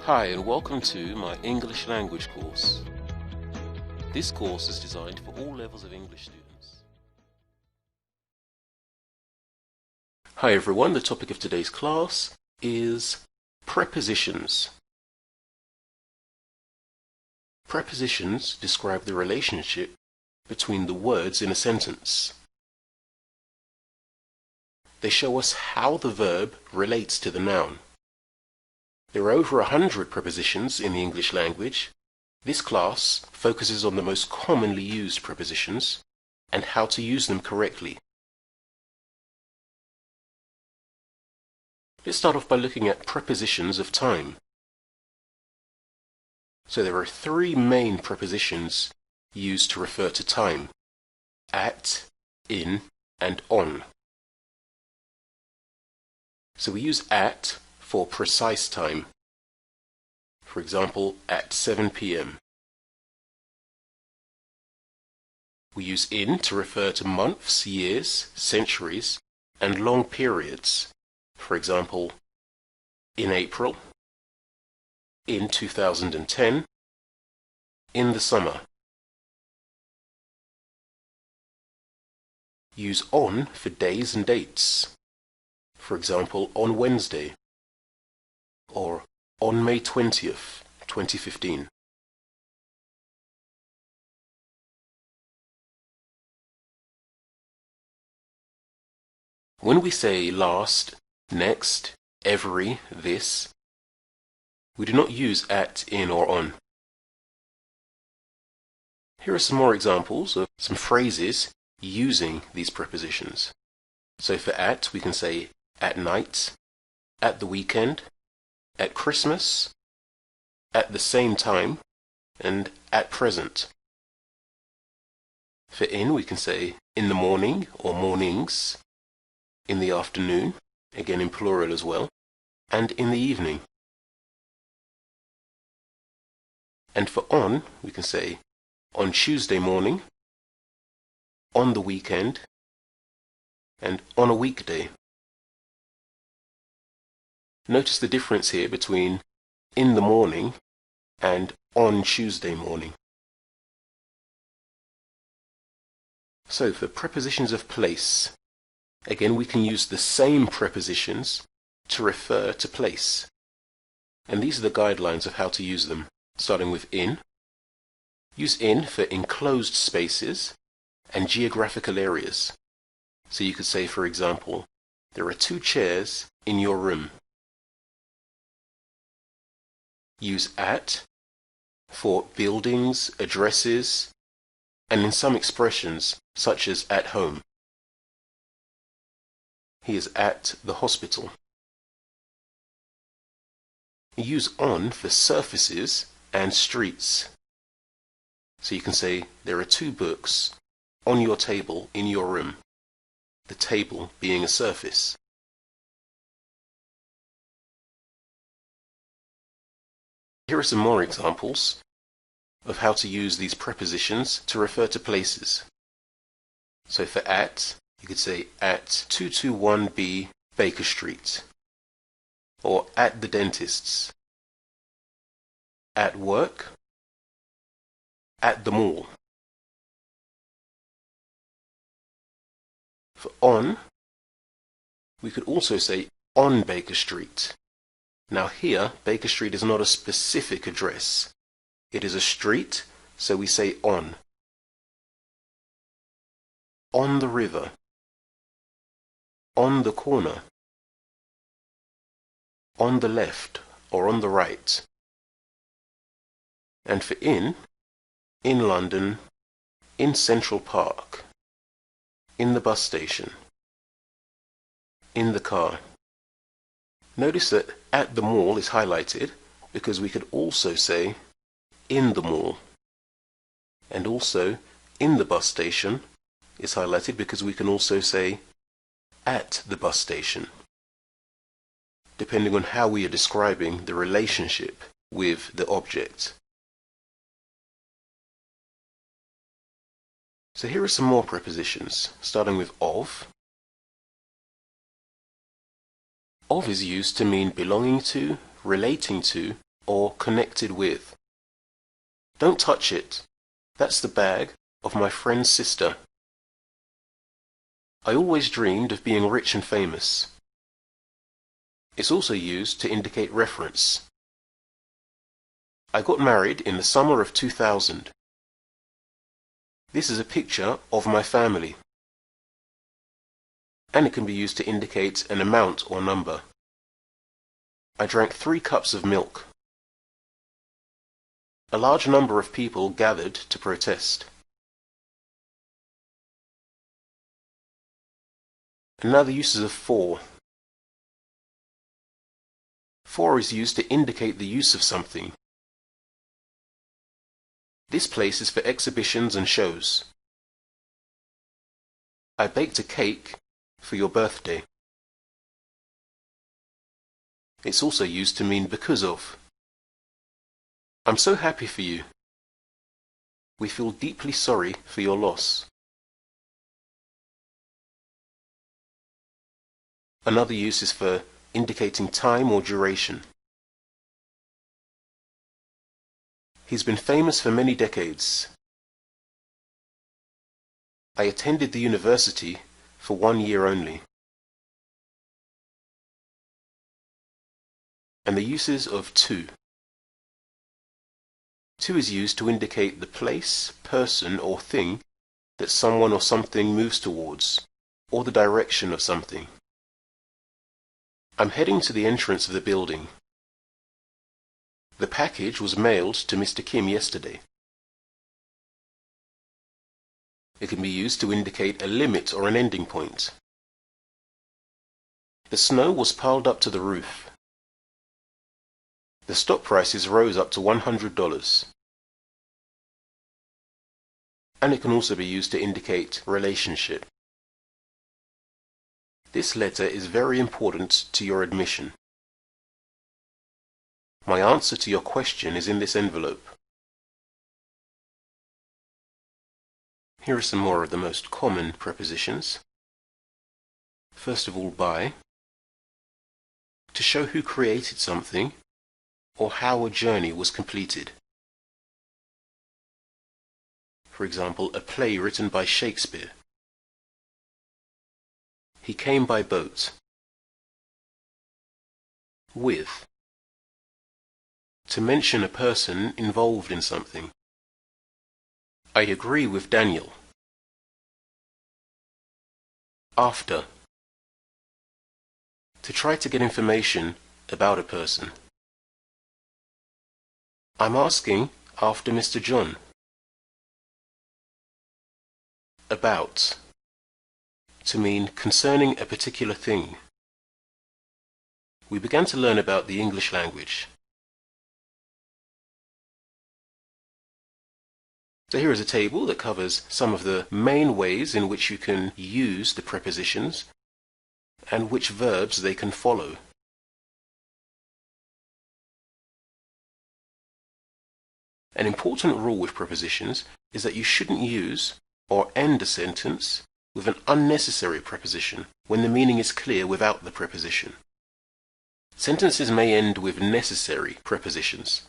Hi and welcome to my English language course. This course is designed for all levels of English students. Hi everyone, the topic of today's class is prepositions. Prepositions describe the relationship between the words in a sentence. They show us how the verb relates to the noun. There are over 100 prepositions in the English language. This class focuses on the most commonly used prepositions and how to use them correctly. Let's start off by looking at prepositions of time. So there are three main prepositions used to refer to time: at, in, and on. So we use at for precise time. For example, at 7 p.m. We use in to refer to months, years, centuries, and long periods. For example, in April, in 2010, in the summer. Use on for days and dates. For example, on Wednesday, or on May 20th, 2015. When we say last, next, every, this, we do not use at, in, or on. Here are some more examples of some phrases using these prepositions. So for at, we can say at night, at the weekend, at Christmas, at the same time, and at present. For in, we can say in the morning or mornings, in the afternoon, again in plural as well, and in the evening. And for on, we can say on Tuesday morning, on the weekend, and on a weekday. Notice the difference here between in the morning and on Tuesday morning. So for prepositions of place, again we can use the same prepositions to refer to place. And these are the guidelines of how to use them, starting with in. Use in for enclosed spaces and geographical areas. So you could say, for example, there are 2 chairs in your room. Use at for buildings, addresses, and in some expressions, such as at home. He is at the hospital. Use on for surfaces and streets. So you can say, there are 2 books on your table in your room, the table being a surface. Here are some more examples of how to use these prepositions to refer to places. So for at, you could say at 221B Baker Street, or at the dentist's, at work, at the mall. For on, we could also say on Baker Street. Now here, Baker Street is not a specific address. It is a street, so we say on. On the river. On the corner. On the left or on the right. And for in London, in Central Park, in the bus station, in the car. Notice that at the mall is highlighted because we could also say in the mall. And also in the bus station is highlighted because we can also say at the bus station, depending on how we are describing the relationship with the object. So here are some more prepositions, starting with of. Of is used to mean belonging to, relating to, or connected with. Don't touch it. That's the bag of my friend's sister. I always dreamed of being rich and famous. It's also used to indicate reference. I got married in the summer of 2000. This is a picture of my family. And it can be used to indicate an amount or number. I drank 3 cups of milk. A large number of people gathered to protest. And now the uses of for. For is used to indicate the use of something. This place is for exhibitions and shows. I baked a cake for your birthday. It's also used to mean because of. I'm so happy for you. We feel deeply sorry for your loss. Another use is for indicating time or duration. He's been famous for many decades. I attended the university for 1 year only. And the uses of to. To is used to indicate the place, person, or thing that someone or something moves towards, or the direction of something. I'm heading to the entrance of the building. The package was mailed to Mr. Kim yesterday. It can be used to indicate a limit or an ending point. The snow was piled up to the roof. The stock prices rose up to $100. And it can also be used to indicate relationship. This letter is very important to your admission. My answer to your question is in this envelope. Here are some more of the most common prepositions. First of all, by, to show who created something or how a journey was completed. For example, a play written by Shakespeare. He came by boat. With, to mention a person involved in something. I agree with Daniel. After, to try to get information about a person. I'm asking after Mr. John. About, to mean concerning a particular thing. We began to learn about the English language. So here is a table that covers some of the main ways in which you can use the prepositions and which verbs they can follow. An important rule with prepositions is that you shouldn't use or end a sentence with an unnecessary preposition when the meaning is clear without the preposition. Sentences may end with necessary prepositions.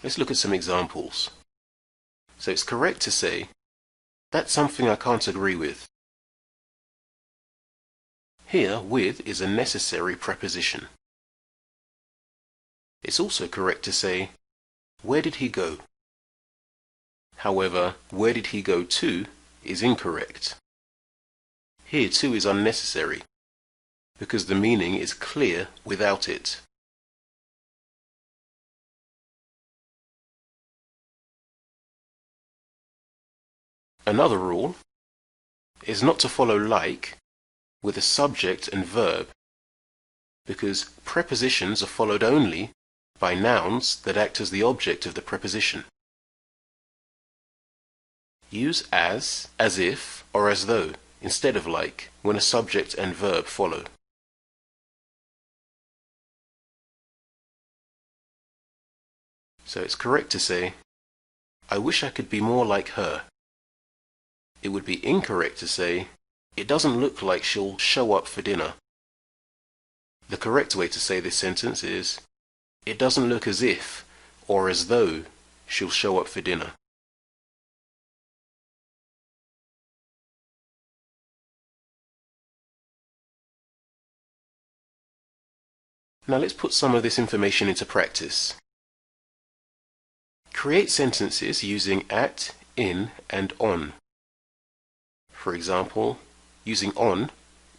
Let's look at some examples. So it's correct to say, that's something I can't agree with. Here, with is a necessary preposition. It's also correct to say, where did he go? However, where did he go to is incorrect. Here to is unnecessary, because the meaning is clear without it. Another rule is not to follow like with a subject and verb, because prepositions are followed only by nouns that act as the object of the preposition. Use as if, or as though, instead of like, when a subject and verb follow. So it's correct to say, I wish I could be more like her. It would be incorrect to say, it doesn't look like she'll show up for dinner. The correct way to say this sentence is, It doesn't look as if or as though she'll show up for dinner. Now let's put some of this information into practice. Create sentences using at, in, and on. For example, using on,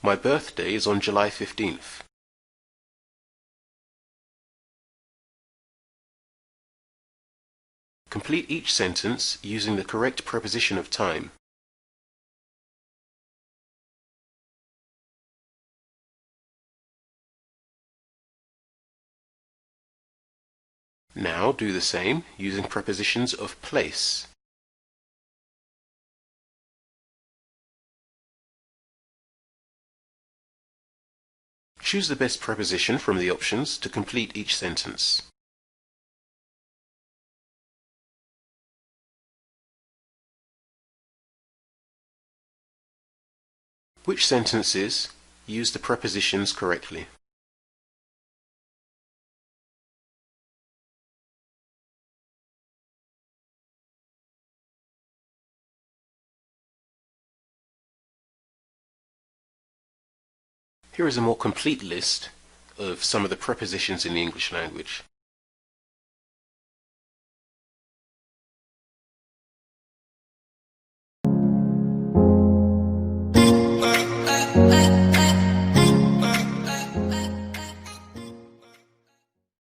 my birthday is on July 15th. Complete each sentence using the correct preposition of time. Now do the same using prepositions of place. Choose the best preposition from the options to complete each sentence. Which sentences use the prepositions correctly? Here is a more complete list of some of the prepositions in the English language.